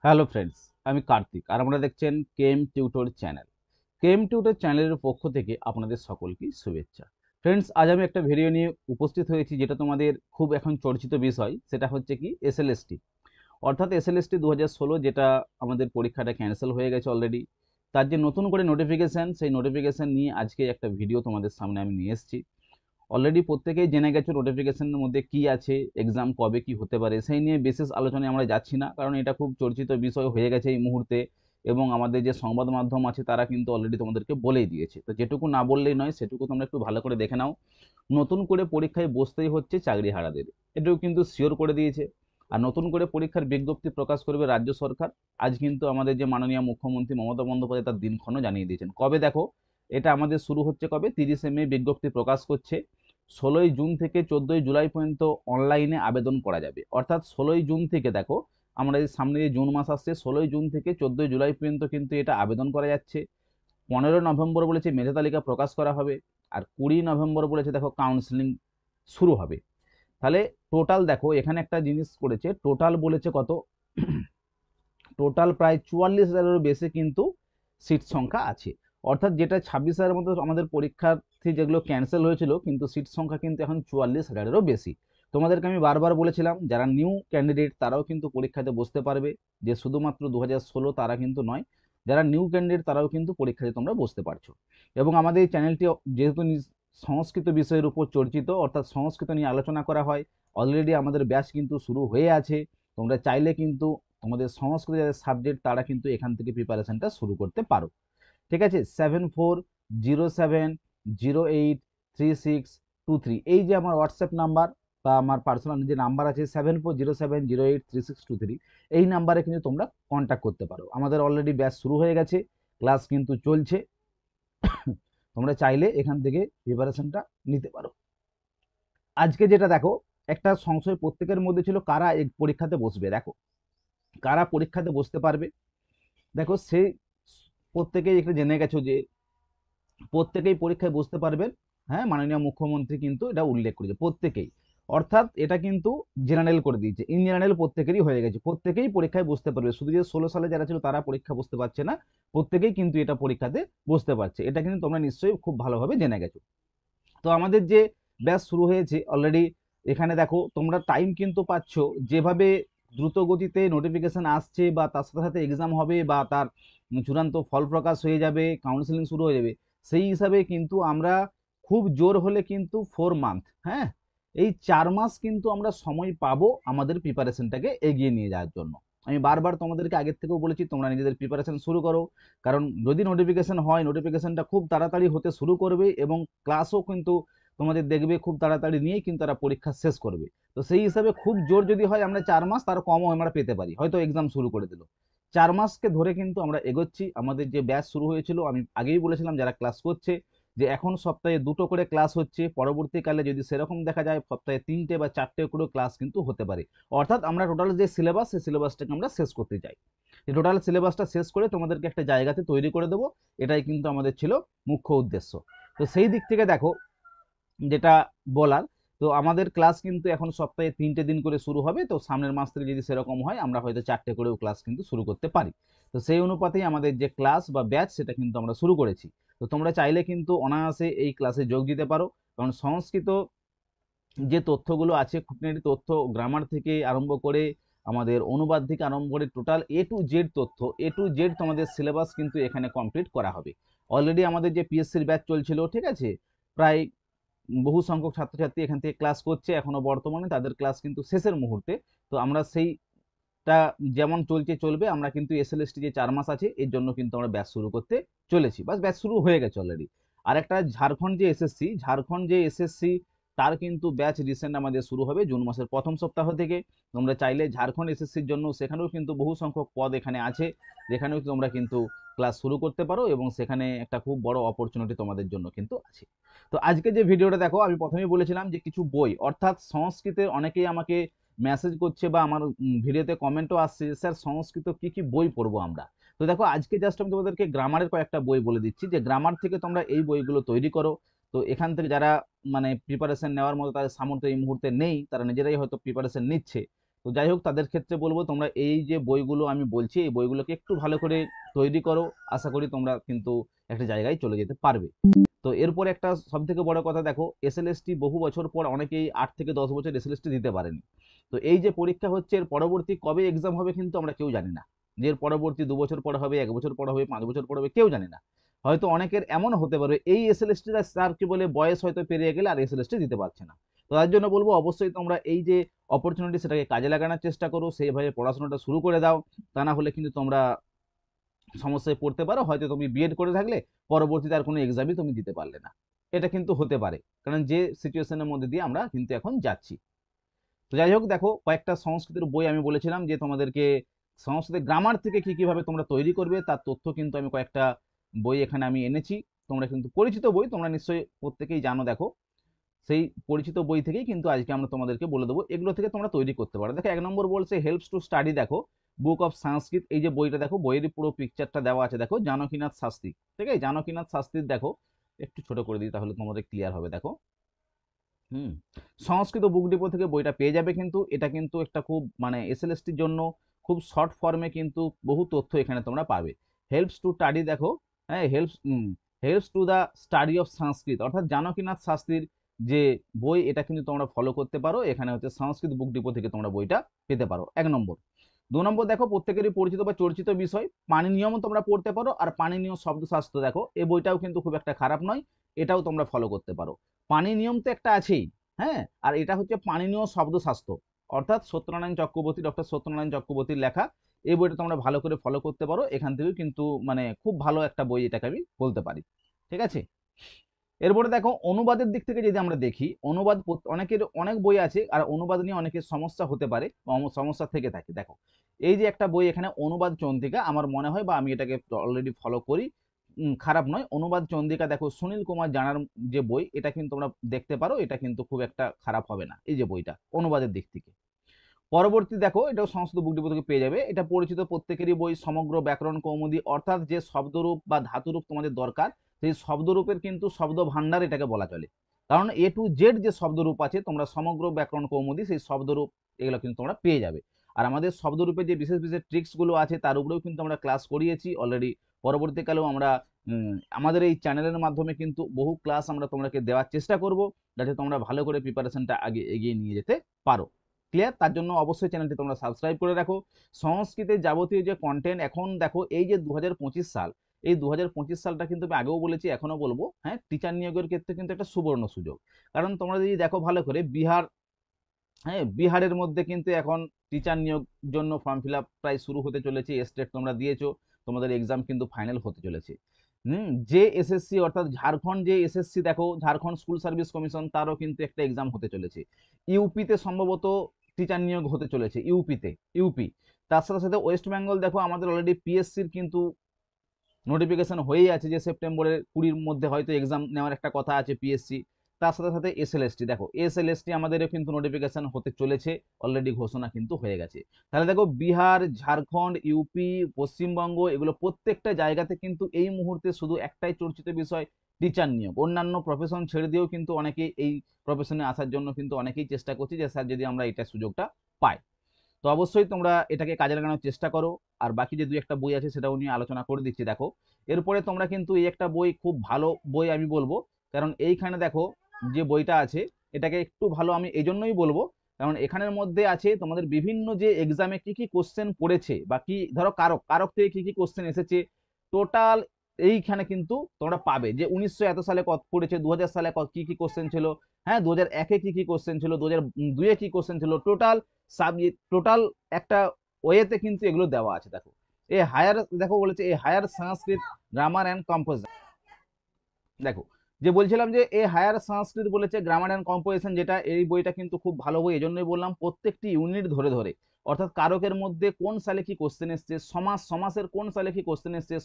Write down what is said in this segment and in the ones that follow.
Hello friends, আমি কার্তিক আর আপনারা দেখছেন KM tutor channel. KM tutor চ্যানেলের পক্ষ থেকে আপনাদের সকলকে শুভেচ্ছা। ফ্রেন্ডস, আজ আমি একটা ভিডিও নিয়ে উপস্থিত হয়েছি যেটা তোমাদের খুব এখন চর্চিত বিষয়, সেটা হচ্ছে কি এসএলএসটি। অর্থাৎ এসএলএসটি 2016 যেটা আমাদের পরীক্ষাটা ক্যান্সেল হয়ে গেছে অলরেডি। তার যে নতুন করে নোটিফিকেশান, সেই নোটিফিকেশান নিয়ে আজকে একটা ভিডিও তোমাদের সামনে আমি নিয়ে এসেছি। অলরেডি প্রত্যেকেই জেনে গেছো নোটিফিকেশনের মধ্যে কি আছে, এক্সাম কবে কি হতে পারে, সেই নিয়ে বিশেষ আলোচনায় আমরা যাচ্ছি না, কারণ এটা খুব চর্চিত বিষয় হয়ে গেছে এই মুহূর্তে। এবং আমাদের যে সংবাদ মাধ্যম আছে তারা কিন্তু অলরেডি তোমাদেরকে বলেই দিয়েছে, তো যেটুকু না বললেই নয় সেটুকু তোমরা একটু ভালো করে দেখে নাও। নতুন করে পরীক্ষায় বসতেই হচ্ছে চাকরি হারাদের, এটাও কিন্তু শিওর করে দিয়েছে। আর নতুন করে পরীক্ষার বিজ্ঞপ্তি প্রকাশ করবে রাজ্য সরকার। আজ কিন্তু আমাদের যে মাননীয় মুখ্যমন্ত্রী মমতা বন্দ্যোপাধ্যায় তার দিনক্ষণও জানিয়ে দিয়েছেন। কবে দেখো, এটা আমাদের শুরু হচ্ছে কবে, 30শে মে বিজ্ঞপ্তি প্রকাশ করছে। 16ই জুন থেকে 14ই জুলাই পর্যন্ত অনলাইনে আবেদন করা যাবে। অর্থাৎ 16ই জুন থেকে দেখো, আমরা এই সামনে যে জুন মাস আসছে, 16ই জুন থেকে 14ই জুলাই পর্যন্ত কিন্তু এটা আবেদন করা যাচ্ছে। 15ই নভেম্বর বলেছে মেধা তালিকা প্রকাশ করা হবে। আর 20ই নভেম্বর বলেছে দেখো কাউন্সিলিং শুরু হবে। তাহলে টোটাল দেখো এখানে একটা জিনিস করেছে, টোটাল বলেছে কত, টোটাল প্রায় 44,000-এরও বেশি কিন্তু সিট সংখ্যা আছে। অর্থাৎ যেটা 26,000-এর মতো আমাদের পরীক্ষার্থী যেগুলো ক্যান্সেল হয়েছিল, কিন্তু সিট সংখ্যা কিন্তু এখন 44,000-এরও বেশি। তোমাদেরকে আমি বারবার বলেছিলাম যারা নিউ ক্যান্ডিডেট তারাও কিন্তু পরীক্ষাতে বসতে পারবে, যে শুধুমাত্র 2016 তারা কিন্তু নয়, যারা নিউ ক্যান্ডিডেট তারাও কিন্তু পরীক্ষাতে তোমরা বসতে পারছো। এবং আমাদের এই চ্যানেলটি যেহেতু সংস্কৃত বিষয়ের উপর চর্চিত, অর্থাৎ সংস্কৃত নিয়ে আলোচনা করা হয়, অলরেডি আমাদের ব্যাচ কিন্তু শুরু হয়ে আছে। তোমরা চাইলে কিন্তু তোমাদের সংস্কৃত যাদের সাবজেক্ট তারা কিন্তু এখান থেকে প্রিপারেশনটা শুরু করতে পারো। ঠিক আছে, 7407083623, এই যে আমার হোয়াটসঅ্যাপ নাম্বার বা আমার পার্সোনাল যে নাম্বার আছে 7407083623, এই নাম্বারে কিন্তু তোমরা কন্ট্যাক্ট করতে পারো। আমাদের অলরেডি ব্যাচ শুরু হয়ে গেছে, ক্লাস কিন্তু চলছে। তোমরা চাইলে এখান থেকে প্রিপারেশনটা নিতে পারো। আজকে যেটা দেখো, একটা সংশয় প্রত্যেকের মধ্যে ছিল কারা এই পরীক্ষাতে বসবে। দেখো কারা পরীক্ষাতে বসতে পারবে, দেখো সে প্রত্যেকেই একটু জেনে গেছো যে প্রত্যেকেই পরীক্ষায় বসতে পারবেন। হ্যাঁ, মাননীয় মুখ্যমন্ত্রী কিন্তু এটা উল্লেখ করেছে প্রত্যেকেই। অর্থাৎ এটা কিন্তু জেনারেল করে দিয়েছে, ইন জেনারেল প্রত্যেকেরই হয়ে গেছে, প্রত্যেকেই পরীক্ষায় বসতে পারবে। শুধু যে 16 সালে যারা ছিল তারা পরীক্ষা বসতে পারছে না, প্রত্যেকেই কিন্তু এটা পরীক্ষাতে বসতে পারছে। এটা কিন্তু তোমরা নিশ্চয়ই খুব ভালোভাবে জেনে গেছো। তো আমাদের যে ব্যাচ শুরু হয়েছে অলরেডি, এখানে দেখো তোমরা টাইম কিন্তু পাচ্ছ, যেভাবে দ্রুত গতিতে নোটিফিকেশন আসছে বা তার সাথে সাথে এক্সাম হবে বা তার চূড়ান্ত ফল প্রকাশ হয়ে যাবে, কাউন্সিলিং শুরু হয়ে যাবে, সেই হিসাবে কিন্তু আমরা খুব জোর হলে কিন্তু 4 মান্থ, হ্যাঁ, এই 4 মাস কিন্তু আমরা সময় পাবো আমাদের প্রিপারেশনটাকে এগিয়ে নিয়ে যাওয়ার জন্য। আমি বারবার তোমাদেরকে আগের থেকেও বলেছি তোমরা নিজেদের প্রিপারেশন শুরু করো, কারণ যদি নোটিফিকেশন হয় নোটিফিকেশনটা খুব তাড়াতাড়ি হতে শুরু করবে এবং ক্লাসও কিন্তু তোমাদের দেখবে খুব তাড়াতাড়ি নিয়েই কিন্তু তারা পরীক্ষা শেষ করবে। তো সেই হিসাবে খুব জোর যদি হয় আমরা 4 মাস, তার কমও আমরা পেতে পারি, হয়তো এক্সাম শুরু করে দিল। 4 মাসকে ধরে কিন্তু আমরা এগোচ্ছি। আমাদের যে ব্যাচ শুরু হয়েছিল আমি আগেই বলেছিলাম যারা ক্লাস করছে, যে এখন সপ্তাহে 2টো করে ক্লাস হচ্ছে, পরবর্তীকালে যদি সেরকম দেখা যায় সপ্তাহে 3টে বা 4টে করে ক্লাস কিন্তু হতে পারে। অর্থাৎ আমরা টোটাল যে সিলেবাস, সেই সিলেবাসটাকে আমরা শেষ করতে চাই। এই টোটাল সিলেবাসটা শেষ করে তোমাদেরকে একটা জায়গাতে তৈরি করে দেবো, এটাই কিন্তু আমাদের ছিল মুখ্য উদ্দেশ্য। তো সেই দিক থেকে দেখো যেটা বলার, তো আমাদের ক্লাস কিন্তু এখন সপ্তাহে 3টে দিন করে শুরু হবে। তো সামনের মাস থেকে যদি সেরকম হয় আমরা হয়তো 4টে করেও ক্লাস কিন্তু শুরু করতে পারি। তো সেই অনুপাতেই আমাদের যে ক্লাস বা ব্যাচ সেটা কিন্তু আমরা শুরু করেছি। তো তোমরা চাইলে কিন্তু অনায়াসে এই ক্লাসে যোগ দিতে পারো, কারণ সংস্কৃত যে তথ্যগুলো আছে, খুঁটিনাটি তথ্য, গ্রামার থেকে আরম্ভ করে আমাদের অনুবাদ থেকে আরম্ভ করে টোটাল A to Z তথ্য, A to Z তোমাদের সিলেবাস কিন্তু এখানে কমপ্লিট করা হবে। অলরেডি আমাদের যে পিএসসির ব্যাচ চলছিল, ঠিক আছে, প্রায় বহু সংখ্যক ছাত্রছাত্রী এখান থেকে ক্লাস করছে এখনো বর্তমানে, তাদের ক্লাস কিন্তু শেষের মুহূর্তে। তো আমরা সেইটা যেমন চলছে চলবে, আমরা কিন্তু এসএলএসটি যে 4 মাস আছে এর জন্য কিন্তু আমরা ব্যাচ শুরু করতে চলেছি, বাস ব্যাচ শুরু হয়ে গেছে অলরেডি। আর একটা ঝাড়খণ্ড যে এসএসসি তার কিন্তু ব্যাচ রিসেন্ট আমাদের শুরু হবে জুন মাসের প্রথম সপ্তাহ থেকে। তোমরা চাইলে ঝাড়খণ্ড এসএসসির জন্য, সেখানেও কিন্তু বহু সংখ্যক পদ এখানে আছে, যেখানেও তোমরা কিন্তু ক্লাস শুরু করতে পারো এবং সেখানে একটা খুব বড় অপরচুনিটি তোমাদের জন্য কিন্তু আছে। তো আজকে যে ভিডিওটা দেখো, আমি প্রথমেই বলেছিলাম যে কিছু বই, অর্থাৎ সংস্কৃতের অনেকেই আমাকে মেসেজ করছে বা আমার ভিডিওতে কমেন্টও আসছে যে স্যার সংস্কৃত কি কি বই পড়বো আমরা। তো দেখো আজকে জাস্ট আমি তোমাদেরকে গ্রামারের কয়েকটা বই বলে দিচ্ছি, যে গ্রামার থেকে তোমরা এই বইগুলো তৈরি করো। তো এখান থেকে যারা মানে প্রিপারেশন নেওয়ার মতো তাদের সামর্থ্য এই মুহূর্তে নেই, তারা নিজেরাই হয়তো প্রিপারেশন নিচ্ছে, তো যাই হোক, তাদের ক্ষেত্রে বলবো তোমরা এই যে বইগুলো আমি বলছি এই বইগুলোকে একটু ভালো করে তৈরি করো, আশা করি তোমরা কিন্তু একটা জায়গায় চলে যেতে পারবে। তো এরপরে একটা সব থেকে বড় কথা, দেখো এসএলএসটি বহু বছর পর অনেকেই 8 থেকে 10 বছর এসএলএসটি দিতে পারেনি। তো এই যে পরীক্ষা হচ্ছে এর পরবর্তী কবে এক্সাম হবে কিন্তু আমরা কেউ জানি না, যে এর পরবর্তী 2 বছর পর হবে, 1 বছর পর হবে, 5 বছর পর হবে, কেউ জানি না। হয়তো অনেকের এমন হতে পারে এই এসএলএসটি স্যার কি বলে বয়স হয়তো পেরিয়ে গেলে আর এসএলএসটি দিতে পারছে না। তো তার জন্য বলবো অবশ্যই তোমরা এই যে অপরচুনিটি সেটাকে কাজে লাগানোর চেষ্টা করো, সেইভাবে পড়াশোনাটা শুরু করে দাও। তা না হলে কিন্তু তোমরা সমস্যায় পড়তে পারো, হয়তো তুমি বিএড করে থাকলে পরবর্তীতে আর কোনো এক্সামই তুমি দিতে পারলে না, এটা কিন্তু হতে পারে, কারণ যে সিচুয়েশনের মধ্যে দিয়ে আমরা কিন্তু এখন যাচ্ছি। তো যাই হোক, দেখো কয়েকটা সংস্কৃতের বই আমি বলেছিলাম যে তোমাদেরকে সংস্কৃতের গ্রামার থেকে কি কিভাবে তোমরা তৈরি করবে তার তথ্য কিন্তু আমি কয়েকটা বই এখানে আমি এনেছি। তোমরা কিন্তু পরিচিত বই, তোমরা নিশ্চয়ই প্রত্যেকেই জানো। দেখো সেই পরিচিত বই থেকেই কিন্তু আজকে আমরা তোমাদেরকে বলে দেবো, এগুলো থেকে তোমরা তৈরি করতে পারো। দেখো 1 নম্বর বলছে হেল্পস টু স্টাডি, দেখো বুক অফ সংস্কৃত, এই যে বইটা দেখো বইয়ের পুরো পিকচারটা দেওয়া আছে, দেখো জানকীনাথ শাস্ত্রী, ঠিক আছে, জানকীনাথ শাস্ত্রীর দেখো একটু ছোট করে দিই তাহলে তোমাদের ক্লিয়ার হবে। দেখো হুম, সংস্কৃত বুক ডিপো থেকে বইটা পেয়ে যাবে, কিন্তু এটা কিন্তু একটা খুব মানে এসএলএসটির জন্য খুব শর্ট ফর্মে কিন্তু বহু তথ্য এখানে তোমরা পাবে। হেল্পস টু স্টাডি, দেখো হ্যাঁ helps to the study of Sanskrit, অর্থাৎ জানকীনাথ শাস্ত্রীর যে বই এটা কিন্তু তোমরা ফলো করতে পারো, এখানে হচ্ছে সংস্কৃত বুক ডিপো থেকে তোমরা বইটা পেতে পারো 1 নম্বর। 2 নম্বর, দেখো প্রত্যেকেরই পরিচিত বা চর্চিত বিষয় পাণিনিয়ম তোমরা পড়তে পারো, আর পাণিনীয় শব্দশাস্ত্র, দেখো এই বইটাও কিন্তু খুব একটা খারাপ নয়, এটাও তোমরা ফলো করতে পারো। পাণিনিয়ম তো একটা আছেই, হ্যাঁ, আর এটা হচ্ছে পাণিনীয় শব্দশাস্ত্র, অর্থাৎ সত্যনারায়ণ চক্রবর্তী, ডক্টর সত্যনারায়ণ চক্রবর্তীর লেখা, এই বইটা তোমরা ভালো করে ফলো করতে পারো, এখান থেকেও কিন্তু মানে খুব ভালো একটা বই এটাকে আমি বলতে পারি, ঠিক আছে। এরপরে দেখো অনুবাদের দিক থেকে যদি আমরা দেখি, অনুবাদ অনেকের অনেক বই আছে, আর অনুবাদ নিয়ে অনেকের সমস্যা হতে পারে বা সমস্যা থেকে থাকে। দেখো এই যে একটা বই এখানে অনুবাদ চন্দ্রিকা, আমার মনে হয় বা আমি এটাকে অলরেডি ফলো করি, খারাপ নয় অনুবাদ চন্দ্রিকা, দেখো সুনীল কুমার জানার যে বই, এটা কিন্তু তোমরা দেখতে পারো, এটা কিন্তু খুব একটা খারাপ হবে না এই যে বইটা অনুবাদের দিক থেকে। পরবর্তী দেখো এটাও সংস্কৃত বুক ডিপো থেকে পেয়ে যাবে, এটা পরিচিত প্রত্যেকেরই বই সমগ্র ব্যাকরণ কৌমুদী, অর্থাৎ যে শব্দরূপ বা ধাতুরূপ তোমাদের দরকার সেই শব্দরূপের কিন্তু শব্দ ভান্ডার এটাকে বলা চলে, কারণ এ টু জেড যে শব্দরূপ আছে তোমরা সমগ্র ব্যাকরণ কৌমুদী সেই শব্দরূপ এগুলো কিন্তু তোমরা পেয়ে যাবে। আর আমাদের শব্দরূপে যে বিশেষ বিশেষ ট্রিক্স গুলো আছে তার উপরেও কিন্তু আমরা ক্লাস করিয়েছি অলরেডি, পরবর্তীকালেও আমরা আমাদের এই চ্যানেলের মাধ্যমে কিন্তু বহু ক্লাস আমরা তোমাকে দেওয়ার চেষ্টা করব, যাতে তোমরা ভালো করে প্রিপারেশনটা আগে এগিয়ে নিয়ে যেতে পারো। ক্লিয়ার? তার জন্য অবশ্যই চ্যানেলটি তোমরা সাবস্ক্রাইব করে রাখো। সংস্কৃতের যাবতীয় যে কন্টেন্ট এখন দেখো এই যে 2025 সাল, এই 2025 সালটা কিন্তু আমি আগেও বলেছি এখনো বলবো, হ্যাঁ, টিচার নিয়োগের ক্ষেত্রে কিন্তু একটা সুবর্ণ সুযোগ। কারণ তোমরা যদি দেখো ভালো করে বিহার, হ্যাঁ, বিহারের মধ্যে কিন্তু এখন টিচার নিয়োগ জন্য ফর্ম ফিল আপ প্রায় শুরু হতে চলেছে, স্টেট তোমরা দিয়েছো, তোমাদের এক্সাম কিন্তু ফাইনাল হতে চলেছে। যে এসএসসি অর্থাৎ ঝাড়খণ্ড যে এসএসসি, দেখো ঝাড়খণ্ড স্কুল সার্ভিস কমিশন, তারও কিন্তু একটা এক্সাম হতে চলেছে। ইউপিতে সম্ভবত টিচার নিয়োগ হতে চলেছে, ইউপি। তার সাথে সাথে ওয়েস্ট বেঙ্গল, দেখো আমাদের অলরেডি পিএসসির কিন্তু নোটিফিকেশন হয়েই আছে যে সেপ্টেম্বরের 20-র মধ্যে হয়তো এক্সাম নেওয়ার একটা কথা আছে পিএসসি। তার সাথে সাথে এসএলএসটি, দেখো এসএলএসটি আমাদেরও কিন্তু নোটিফিকেশন হতে চলেছে, অলরেডি ঘোষণা কিন্তু হয়ে গেছে। তাহলে দেখো বিহার, ঝাড়খণ্ড, ইউপি, পশ্চিমবঙ্গ, এগুলো প্রত্যেকটা জায়গাতে কিন্তু এই মুহূর্তে শুধু একটাই চর্চিত বিষয়, টিচার নিয়োগ। অন্যান্য প্রফেশন ছেড়ে দিয়েও কিন্তু অনেকেই এই প্রফেশনে আসার জন্য কিন্তু অনেকেই চেষ্টা করছে যে স্যার যদি আমরা এটা সুযোগটা পাই। তো অবশ্যই তোমরা এটাকে কাজে লাগানোর চেষ্টা করো। আর বাকি যে দুই একটা বই আছে সেটাও নিয়ে আলোচনা করে দিচ্ছি। দেখো এরপরে তোমরা কিন্তু এই একটা বই খুব ভালো বই আমি বলবো, কারণ এইখানে দেখো যে বইটা আছে এটাকে একটু ভালো আমি এই জন্যই বলবো, কারণ এখানের মধ্যে আছে তোমাদের বিভিন্ন যে এক্সামে কি কি কোশ্চেন পড়েছে, বা কি ধরো কারক কারক থেকে কি কি কোশ্চেন এসেছে টোটাল, এইখানে কিন্তু তোমরা পাবে যে 1900 এত সালে কত পড়েছে, 2000 সালে কি কি কোশ্চেন ছিল, হ্যাঁ 2001-এ কি কি কোশ্চেন ছিল, 2002-এ কি কোশ্চেন ছিল, টোটাল একটা ওয়েতে কিন্তু এগুলো দেওয়া আছে। দেখো এই হায়ার, দেখো বলেছে এই higher Sanskrit grammar and composition, দেখো যে বলছিলাম যে এই হায়ার সংস্কৃত বলেছে গ্রামার অ্যান্ড কম্পোজিশন, যেটা এই বইটা কিন্তু খুব ভালো বই, এজন্যই বললাম প্রত্যেকটি ইউনিট ধরে ধরে, অর্থাৎ কারকের মধ্যে কোন সালে কি কোশ্চেন এসছে, সমাসের কোন সালে কি কোশ্চেন এসছে,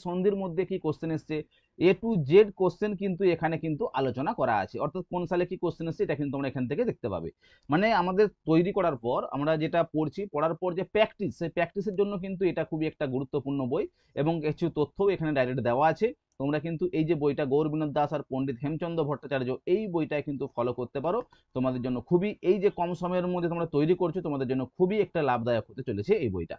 সন্ধির মধ্যে কি কোশ্চেন এসছে, A to Z কোশ্চেন কিন্তু এখানে কিন্তু আলোচনা করা আছে, অর্থাৎ কোন সালে কি কোশ্চেন এসেছে এটা কিন্তু তোমরা এখান থেকে দেখতে পাবে। মানে আমাদের তৈরি করার পর আমরা যেটা পড়ছি, পড়ার পর যে প্র্যাকটিস, সেই প্র্যাকটিসের জন্য কিন্তু এটা খুবই একটা গুরুত্বপূর্ণ বই, এবং কিছু তথ্যও এখানে ডাইরেক্ট দেওয়া আছে। তোমরা কিন্তু এই যে বইটা গৌর বিনোদ দাস আর পণ্ডিত হেমচন্দ্র ভট্টাচার্য, এই বইটা কিন্তু ফলো করতে পারো। তোমাদের জন্য খুবই, এই যে কম সময়ের মধ্যে তোমরা তৈরি করছো, তোমাদের জন্য খুবই একটা লাভদায়ক হতে চলেছে এই বইটা।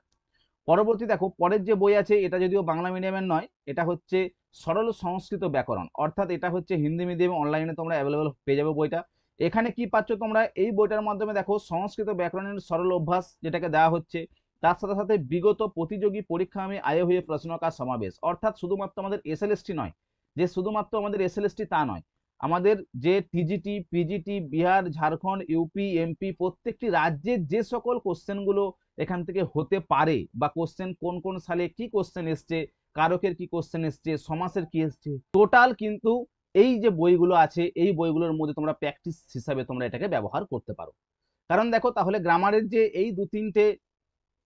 পরবর্তী দেখো, পরের যে বই আছে, এটা যদিও বাংলা মিডিয়ামের নয়, এটা হচ্ছে সরল সংস্কৃত ব্যাকরণ, অর্থাৎ এটা হচ্ছে হিন্দি মিডিয়ামে, অনলাইনে তোমরা অ্যাভেলেবল পেয়ে যাবে বইটা। এখানে কি পাচ্ছ তোমরা এই বইটার মাধ্যমে? দেখো, সংস্কৃত ব্যাকরণের সরল অভ্যাস যেটাকে দেওয়া হচ্ছে, তার সাথে সাথে বিগত প্রতিযোগী পরীক্ষা আমি আয় হয়ে প্রশ্নকার সমাবেশ, অর্থাৎ শুধুমাত্র আমাদের এসএলএসটি নয়, যে শুধুমাত্র আমাদের এসএলএসটি তা নয়, আমাদের যে TGT, PGT, Bihar, Jharkhand, UP, MP, প্রত্যেকটি রাজ্যের যে সকল কোশ্চেনগুলো এখান থেকে হতে পারে, বা কোশ্চেন কোন কোন সালে কি কোশ্চেন এসছে, কারকের কি কোশ্চেন এসছে, সমাসের কি এসছে, টোটাল কিন্তু এই যে বইগুলো আছে, এই বইগুলোর মধ্যে তোমরা প্র্যাকটিস হিসাবে তোমরা এটাকে ব্যবহার করতে পারো। কারণ দেখো, তাহলে গ্রামারের যে এই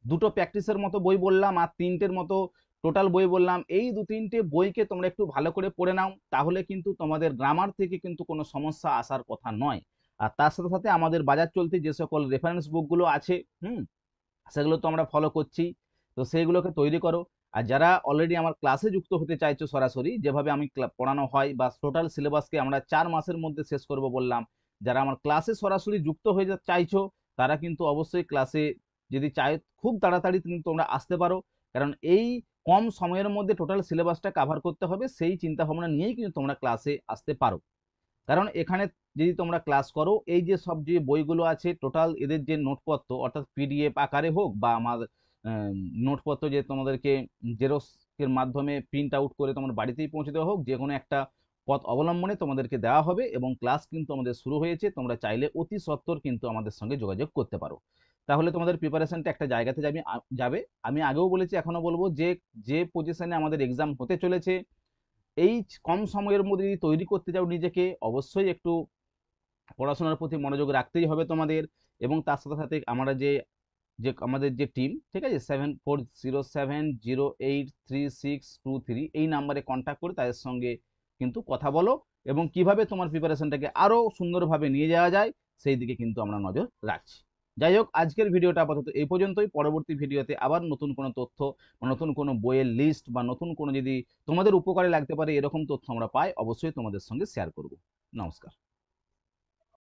দুটো প্র্যাকটিসের মতো বই বললাম, আর তিনটের মতো টোটাল বই বললাম, এই দু তিনটে বইকে তোমরা একটু ভালো করে পড়ে নাও, তাহলে কিন্তু তোমাদের গ্রামার থেকে কিন্তু কোনো সমস্যা আসার কথা নয়। আর তার সাথে সাথে আমাদের বাজার চলতি যে সকল রেফারেন্স বুকগুলো আছে, সেগুলো তো আমরা ফলো করছি, তো সেইগুলোকে তৈরি করো। আর যারা অলরেডি আমার ক্লাসে যুক্ত হতে চাইছো, সরাসরি যেভাবে আমি পড়ানো হয়, বা টোটাল সিলেবাসকে আমরা 4 মাসের মধ্যে শেষ করব বললাম, যারা আমার ক্লাসে সরাসরি যুক্ত হয়ে চাইছো, তারা কিন্তু অবশ্যই ক্লাসে যদি চাই খুব তাড়াতাড়ি কিন্তু তোমরা আসতে পারো, কারণ এই কম সময়ের মধ্যে টোটাল সিলেবাসটা কভার করতে হবে, সেই চিন্তা ভাবনা নিয়েই কিন্তু তোমরা ক্লাসে আসতে পারো। কারণ এখানে যদি তোমরা ক্লাস করো, এই যে সব যে বইগুলো আছে টোটাল, এদের যে নোটপত্র, অর্থাৎ পিডিএফ আকারে হোক, বা আমার নোটপত্র যে তোমাদেরকে জেরক্সের মাধ্যমে প্রিন্ট আউট করে তোমার বাড়িতেই পৌঁছে দেওয়া হোক, যে কোনো একটা পথ অবলম্বনে তোমাদেরকে দেওয়া হবে, এবং ক্লাস কিন্তু আমাদের শুরু হয়েছে, তোমরা চাইলে অতি সত্বর কিন্তু আমাদের সঙ্গে যোগাযোগ করতে পারো। তাহলে তোমাদের প্রিপারেশনটা একটা জায়গাতে যাবে। আমি আগেও বলেছি, এখনো বলবো, যে যে পজিশনে আমাদের এক্সাম হতে চলেছে, এই কম সময়ের মধ্যে যদি তৈরি করতে চাও নিজেকে, অবশ্যই একটু পড়াশোনার প্রতি মনোযোগ রাখতেই হবে তোমাদের। এবং তার সাথে সাথে আমরা যে যে আমাদের যে টিম, ঠিক আছে, 7407083623, এই নাম্বারে কন্ট্যাক্ট করে তাদের সঙ্গে কিন্তু কথা বলো, এবং কিভাবে তোমার প্রিপারেশনটাকে আরো সুন্দরভাবে নিয়ে যাওয়া যায়, সেই দিকে কিন্তু আমরা নজর রাখছি। যাই হোক, আজকের ভিডিওটা আপাতত এই পর্যন্তই। পরবর্তী ভিডিওতে আবার নতুন কোনো তথ্য, নতুন কোনো বইয়ের লিস্ট, বা নতুন কোনো যদি তোমাদের উপকারে লাগতে পারে এরকম তথ্য আমরা পাই, অবশ্যই তোমাদের সঙ্গে শেয়ার করব। নমস্কার।